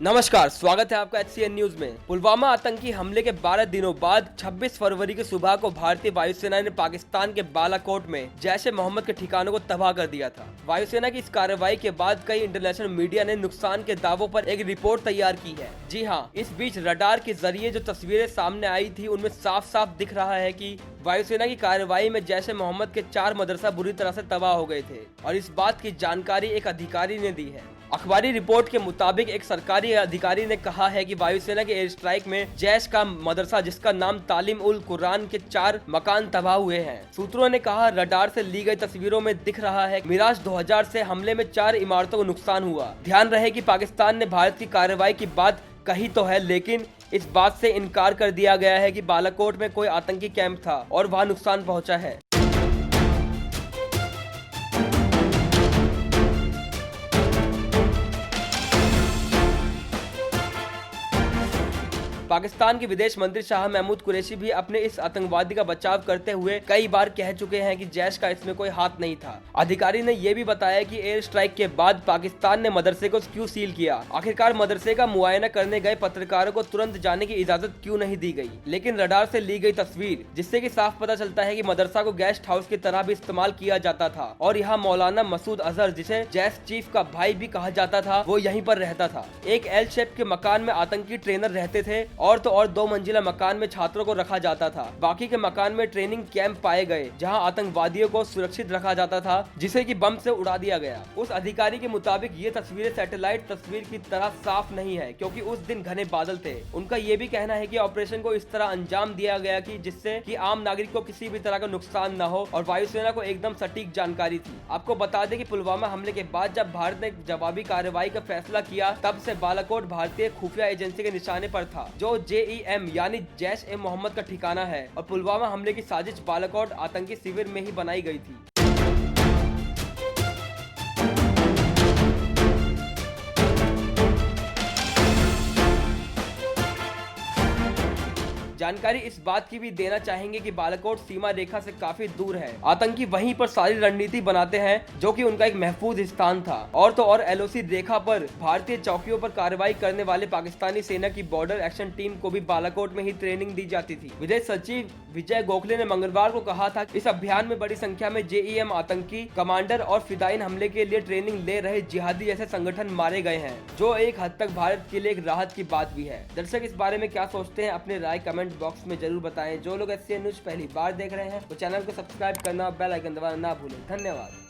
नमस्कार, स्वागत है आपका HCN न्यूज में। पुलवामा आतंकी हमले के 12 दिनों बाद 26 फरवरी की सुबह को भारतीय वायुसेना ने पाकिस्तान के बालाकोट में जैश ए मोहम्मद के ठिकानों को तबाह कर दिया था। वायुसेना की इस कार्रवाई के बाद कई इंटरनेशनल मीडिया ने नुकसान के दावों पर एक रिपोर्ट तैयार की है। जी हाँ, इस बीच रडार के जरिए जो तस्वीरें सामने आई थी उनमें साफ साफ दिख रहा है कि वायुसेना की कार्रवाई में जैश ए मोहम्मद के 4 मदरसा बुरी तरह से तबाह हो गए थे और इस बात की जानकारी एक अधिकारी ने दी है। अखबारी रिपोर्ट के मुताबिक एक सरकारी अधिकारी ने कहा है कि वायुसेना के एयर स्ट्राइक में जैश का मदरसा जिसका नाम तालीम उल कुरान के 4 मकान तबाह हुए हैं। सूत्रों ने कहा, रडार से ली गई तस्वीरों में दिख रहा है मिराज 2000 से हमले में 4 इमारतों को नुकसान हुआ। ध्यान रहे कि पाकिस्तान ने भारत की कार्रवाई की बात कही तो है, लेकिन इस बात से इनकार कर दिया गया है कि बालाकोट में कोई आतंकी कैंप था और वहां नुकसान पहुंचा है। पाकिस्तान के विदेश मंत्री शाह महमूद कुरैशी भी अपने इस आतंकवादी का बचाव करते हुए कई बार कह चुके हैं कि जैश का इसमें कोई हाथ नहीं था। अधिकारी ने यह भी बताया कि एयर स्ट्राइक के बाद पाकिस्तान ने मदरसे को क्यों सील किया। आखिरकार मदरसे का मुआयना करने गए पत्रकारों को तुरंत जाने की इजाजत क्यों नहीं दी गई। लेकिन रडार से ली गई तस्वीर जिससे कि साफ पता चलता है कि मदरसा को गेस्ट हाउस की तरह भी इस्तेमाल किया जाता था और यहाँ मौलाना मसूद अजहर, जिसे जैश चीफ का भाई भी कहा जाता था, वो यहीं पर रहता था। एक एल शेप के मकान में आतंकी ट्रेनर रहते थे और तो और 2 मंजिला मकान में छात्रों को रखा जाता था। बाकी के मकान में ट्रेनिंग कैंप पाए गए जहां आतंकवादियों को सुरक्षित रखा जाता था, जिसे कि बम से उड़ा दिया गया। उस अधिकारी के मुताबिक ये तस्वीरें सैटेलाइट तस्वीर की तरह साफ नहीं है क्योंकि उस दिन घने बादल थे। उनका ये भी कहना है कि ऑपरेशन को इस तरह अंजाम दिया गया कि जिससे कि आम नागरिक को किसी भी तरह का नुकसान न हो और वायुसेना को एकदम सटीक जानकारी थी। आपको बता दें कि पुलवामा हमले के बाद जब भारत ने जवाबी कार्रवाई का फैसला किया, तब से बालाकोट भारतीय खुफिया एजेंसी के निशाने पर था, जो JEM यानी जैश ए मोहम्मद का ठिकाना है और पुलवामा हमले की साजिश बालाकोट आतंकी शिविर में ही बनाई गई थी। जानकारी इस बात की भी देना चाहेंगे कि बालाकोट सीमा रेखा से काफी दूर है। आतंकी वहीं पर सारी रणनीति बनाते हैं जो कि उनका एक महफूज स्थान था। और तो और LOC रेखा पर भारतीय चौकियों पर कार्रवाई करने वाले पाकिस्तानी सेना की बॉर्डर एक्शन टीम को भी बालाकोट में ही ट्रेनिंग दी जाती थी। विदेश सचिव विजय गोखले ने मंगलवार को कहा था कि इस अभियान में बड़ी संख्या में JEM आतंकी कमांडर और फिदायीन हमले के लिए ट्रेनिंग ले रहे जिहादी जैसे संगठन मारे गए हैं, जो एक हद तक भारत के लिए एक राहत की बात भी है। दर्शक इस बारे में क्या सोचते हैं, अपने राय कमेंट बॉक्स में जरूर बताएं। जो लोग HCN न्यूज पहली बार देख रहे हैं वो चैनल को सब्सक्राइब करना, बेल आइकन दबाना ना भूलें। धन्यवाद।